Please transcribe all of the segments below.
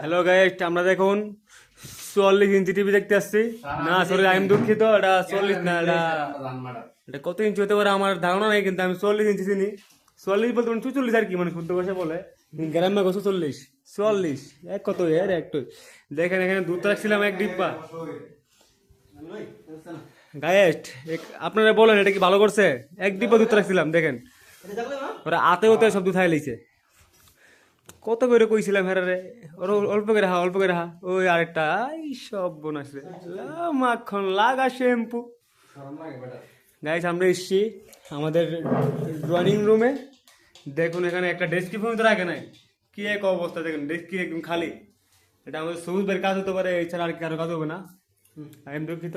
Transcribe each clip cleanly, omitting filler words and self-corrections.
Hello guys, আমরা দেখুন 44 inch TV দেখতে আসছি। না সরি, আমি দুঃখিত, এটা 44 না, এটা কত ইঞ্চি হতে পারে আমার ধারণা নেই, কিন্তু আমি 44 ইঞ্চি চিনি। 44 বলতে মানে 44 আর কি, মানে শুদ্ধ ভাষা বলে গ্রামে গেছো 44 এক কত এর একটু। দেখেন এখানে দুধ রাখছিলাম এক ডিব্বা। গাইস আপনারা বলেন এটা কি ভালো করছে? এক ডিব্বা দুধ রাখছিলাম, দেখেন ওরা আতে হতে সব দুধ খাই লাইছে। কত করে কইছিলাম হ্যাঁ রে, অল্প করে হা, অল্প করে হা। ওই আরেকটা এই সব বোনাসে মাখন লাগা শ্যাম্পু। গাইস আমরা এসছি আমাদের ড্রয়িং রুমে। দেখুন এখানে একটা ডেস্ক ফোন তো রাখে নাই, কি এক অবস্থা দেখুন, ডেস্ক কি একদম খালি। এটা আমাদের সবুজ ভাইয়ের কাজ হতে পারে, এছাড়া আর কারো কাজ হবে না। আমি দুঃখিত।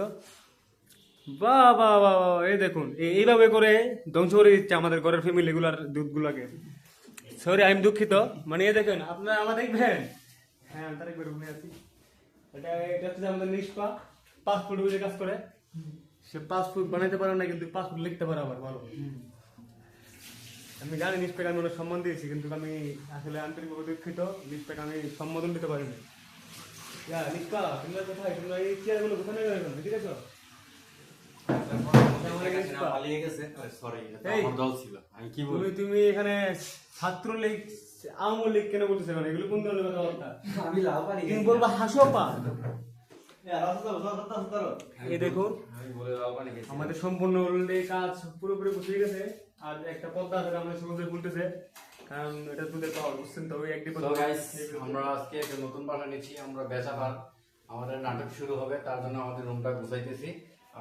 বাহ বাহ বাহ বাহ, এই দেখুন এইভাবে করে ধ্বংস করে দিচ্ছে আমাদের ঘরের ফ্যামিলি গুলার দুধগুলাকে। সরি আমি দুঃখিত, মানে এ দেখেন আপনারা আমার দেখবেন। হ্যাঁ তার একবার রুমে আছি। এটা হচ্ছে আমাদের নিষ্পা, পাসপোর্ট বুঝে কাজ করে। সে পাসপোর্ট বানাইতে পারে না, কিন্তু পাসপোর্ট লিখতে পারে আবার ভালো। আমি জানি নিষ্পাকে আমি অনেক সম্মান দিয়েছি, কিন্তু আমি আসলে আন্তরিকভাবে দুঃখিত, নিষ্পাকে আমি সম্বোধন দিতে পারিনি। নিষ্পা তোমরা কোথায়, তোমরা এই চেয়ারগুলো কোথায় নেবে এখন, ঠিক আছে? তুমি এখানে ছাত্রলীগ আওয়ামী লীগ কেন বলতেছে, মানে এগুলো কোন ধরনের কথাবার্তা? তুমি বলবো হাসো পা। এই দেখুন আমাদের সম্পূর্ণ কাজ পুরোপুরি বুঝে গেছে। আর একটা পদ্মা আছে আমাদের সমুদ্রে ফুলতেছে, কারণ এটা দুধের পাওয়ার, বুঝছেন তো? ওই একটি আমরা আজকে একটা নতুন বাসা নিচ্ছি, আমরা বেচাবার আমাদের নাটক শুরু হবে, তার জন্য আমাদের রুমটা গুছাইতেছি।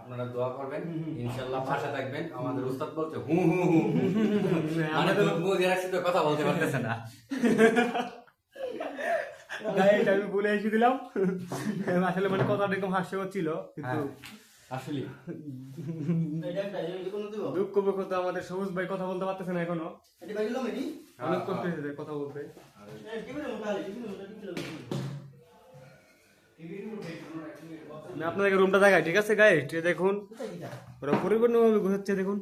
আপনারা দোয়া করবেন, ইনশাআল্লাহ পাশে থাকবেন। আমাদের উস্তাদ বলছে হু হু হু, মানে মুখে রাখছি তো কথা বলতে পারতেছে না। আমি বলে এসে দিলাম, আসলে মানে কথাটা একদম হাস্যকর ছিল, কিন্তু আসলে দুঃখ তো আমাদের সবুজ ভাই কথা বলতে পারতেছে না এখনো, অনেক কষ্ট হয়েছে কথা বলতে। আপনাদের রুমটা দেখায়, ঠিক আছে গাইস? দেখুন ওরা পরিপূর্ণভাবে ঘুরাচ্ছে, দেখুন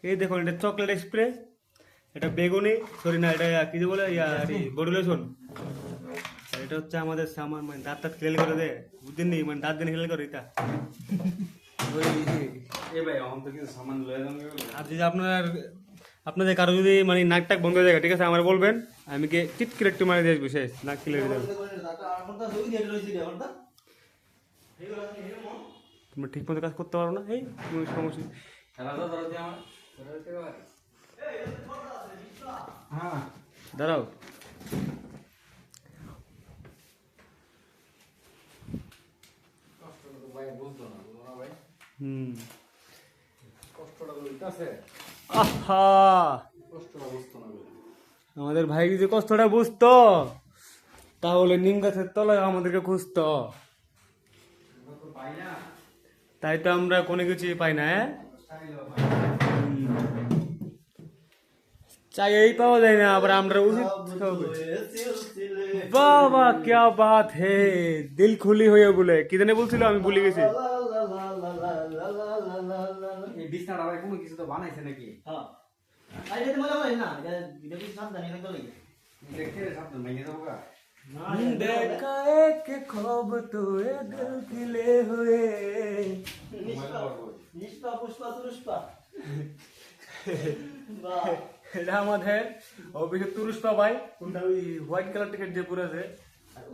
এই দেখুন এটা চকলেট স্প্রে, এটা বেগুনি, সরি না এটা কি যে বলে বডি লোশন। এটা হচ্ছে আমাদের সামান, মানে দাঁত টাত ক্লিয়ার করে দেয়, বুঝছেন নি? মানে দাঁত দিন ক্লিয়ার করে এটা। আর যদি আপনাদের কারো যদি মানে নাক টাক বন্ধ হয়ে যায়, ঠিক আছে আমার বলবেন, আমি কি টিটকির একটু মারি দিয়ে আসবো, শেষ নাক ক্লিয়ার হয়ে যাবে। তোমরা ঠিক মতো কাজ করতে পারো না, এই কোনো সমস্যা। দাঁড়াও, আহা আমাদের ভাই যদি কষ্টটা বুঝতো, তাহলে নিম গাছের তলায় আমাদেরকে খুঁজতো। তাই তো আমরা কোনো কিছু পাই না। চাই পাওয়া যায় না, আবার আমরা উচিত বাবা क्या बात है, দিল খুলি হয়ে বলে কি জানে বলছিল, আমি ভুলে গেছি। এই বিছনাটা ভাই কোনো কিছু তো বানাইছে নাকি? হ্যাঁ আরে এটা মজা হয় না, এটা কি সাবধানে লাগতে লাগে, দেখতে সাবধান ভেঙে যাবো গা। देखा एक ख्वाब तो ये दिल खिले हुए। নিষ্পা পুষ্পা তুরুষ্পা বাহ, এটা আমাদের অভিষেক তুরুষ্পা ভাই, কোনটা ওই হোয়াইট কালার টিকেট যে পুরো আছে,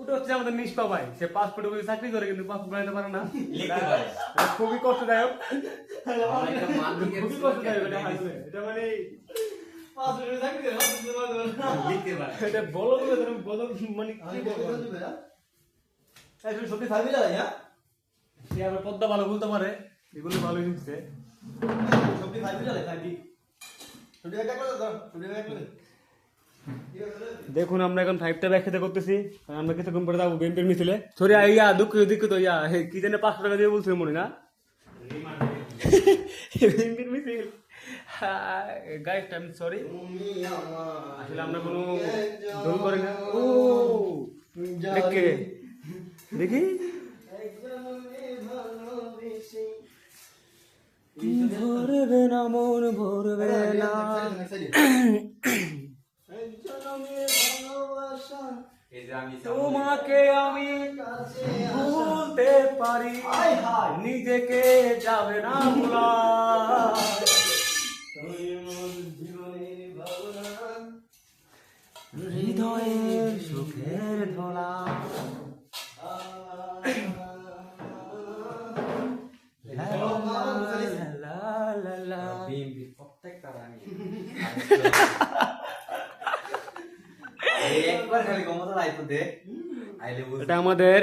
ওটা হচ্ছে আমাদের নিষ্পা ভাই। সে পাসপোর্টে বসে চাকরি করে, কিন্তু পাসপোর্ট বানাতে পারে না, খুবই কষ্টদায়ক, খুবই কষ্টদায়ক এটা আসলে। এটা মানে এটা বলো বলো মানে কি বলবো, সত্যি থাকবি না হ্যাঁ, সে আবার পদ্মা ভালো বলতে পারে, এগুলো ভালো জিনিস। সত্যি থাকবি না থাকবি, সত্যি একটা করে দাও, সত্যি একটা করে। দেখুন আমরা এখন 5টা ব্যাগ খেতে করতেছি, আমরা কিছুক্ষণ পরে যাবো বিএনপির মিছিলে। সরি দুঃখ তো কি জানে 500 টাকা দিয়ে বলছিল মনে না বিএনপির মিছিল। গাইস আই এম সরি, আসলে আমরা কোনো ভুল করি না। ও দেখে দেখি ভরবে না মন, ভরবে না এই যে আমি তোমাকে আমি ভুলতে পারি, হায় হায়। নিজেকে যাবে না ভোলা। তুমি মোর জীবনের ভাবনা। হৃদয়ের সুখের ধোলা। লা লা লা লা লা। বিএমপি প্রত্যেকটা রানী এই একবার খালি ক্ষমতা আইতো দে আইলে বুঝ এটা আমাদের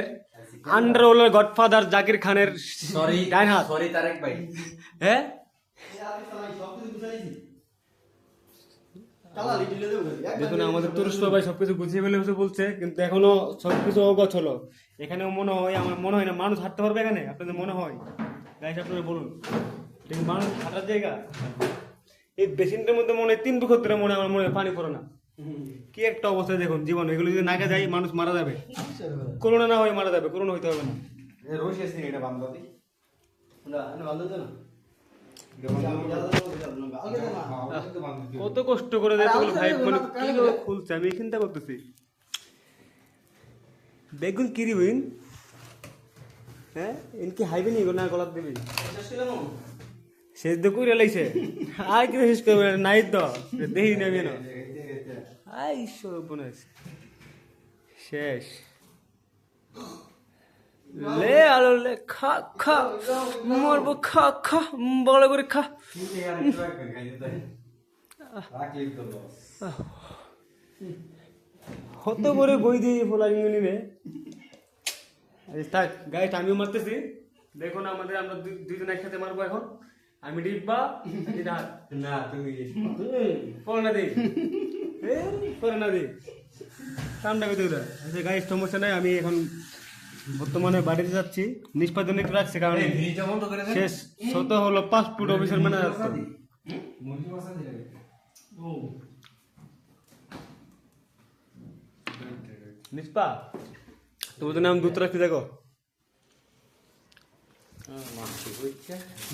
আন্ডারওয়ার্ল্ডের গডফাদার জাকির খানের সরি ডাইন হাত। সরি তারেক ভাই হ্যাঁ, দেখুন আমাদের তুরস্ক ভাই সবকিছু গুছিয়ে ফেলে বসে বলছে, কিন্তু এখনো সবকিছু অগোছ হলো। এখানে মনে হয়, আমার মনে হয় না মানুষ হাঁটতে পারবে এখানে। আপনাদের মনে হয়? গাইস আপনারা বলুন, এটা কি মানুষ হাঁটার জায়গা? এই বেসিনটার মধ্যে মনে হয় 3 বছর ধরে মনে হয়, আমার মনে হয় পানি পড়ে না। কি একটা অবস্থা দেখুন জীবন। এগুলো যদি নাকে যায় মানুষ মারা যাবে। করোনা না হয়ে মারা যাবে, করোনা হইতে হবে না। রোজ এসে এটা বান্ধবী না না বান্ধব না কত কষ্ট করে দেখো ভাই, মানে কি করে খুলছে, আমি চিন্তা করতেছি। বেগুন কি দিবেন? হ্যাঁ, ইনকি হাইবে নি না গলাত দিবি? শেষ তো কইরা লাইছে। আর কি শেষ করবে নাই তো, দেই না আমি না। আই সর্বনাশ, শেষ। লে আলো লে, খা খা মরবো, খা খা বড় করে খা। হত করে বই দিয়ে ফোলা ইংলি রে। থাক গাইস, আমিও মারতেছি। দেখুন আমাদের, আমরা দুইজন একসাথে মারবো এখন। আমি ডিব্বা, না তুমি করে না দিই, করে না দিই, ঠান্ডা করতে ওটা। আচ্ছা গাইস, সমস্যা নাই। আমি এখন বর্তমানে বাড়িতে যাচ্ছি, নিষ্পাদন একটু রাখছি, কারণ ভিডিওটা বন্ধ করে দেন শেষ শত হলো পাসপোর্ট অফিসের ম্যানেজার। মুরগি মশা দিলে নিষ্পা তোমাদের নাম দুধ রাখছি। দেখো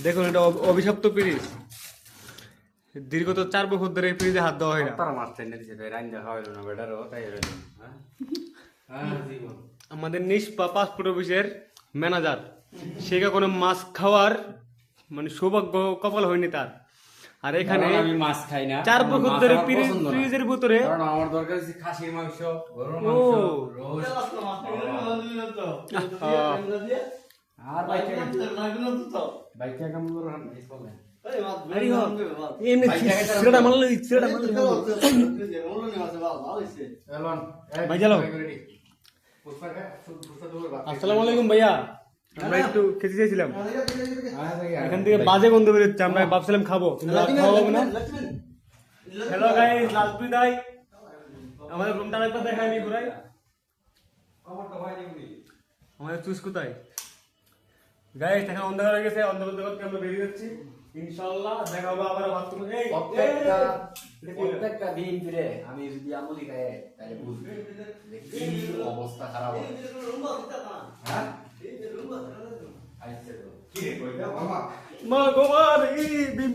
দেখুন, এটা অভিশপ্ত পিরিচ। দীর্ঘত 4 বছর ধরে এই পিরিচে হাত দেওয়া হয় না। তারা মাছ টেনে দিছে তাই রাইন্দা খাওয়াইলো না বেটারও তাই হলো হ্যাঁ হ্যাঁ জীবন আমাদের নিষ্পা পাসপোর্ট অফিসের ম্যানেজার, সে কোনো মাছ খাওয়ার মানে সৌভাগ্য কপাল হয়নি তার। আর এখানে আমি মাছ খাই না 4 আমার বছর মাছ ধরে আমার পছন্দ না। ফ্রিজের ভিতরে। কারণ আমার দরকার হচ্ছে খাসির মাংস, গরুর ও। মাংস, রোস্ট আর বাইকে কাম করো না এই বলে আরে হো, এমনি ছিড়া মারলে ছিড়া মারলে এলন ভাই চলো। পুষ্পা কা পুষ্পা দূর বাদ আসসালামু আলাইকুম ভাইয়া, আমরা একটু খেতে চাইছিলাম। আয় এখান থেকে বাজে গন্ধ বেরোচ্ছে, আমরা ভাবছিলাম খাবো, কিন্তু আর খাওয়া হবে না। হ্যালো গাইস, লাস্ট বিদায়। আমাদের রুমটা একবার দেখাই নি ঘুরাই। কমরটা ভাই দিবি আমাদের চুজ কোথায়? গাইস এখন অন্ধকার হয়ে গেছে, অন্ধকার থেকে আমরা বেরিয়ে যাচ্ছি। ইনশাআল্লাহ দেখা হবে আবার বাথরুমে। এই প্রত্যেকটা দিন ফিরে আমি যদি আমলি খাই তাহলে বুঝবি যে কি অবস্থা খারাপ হবে হ্যাঁ আইছে তো কি রে কইটা বাবা মা গো মা, এই বিম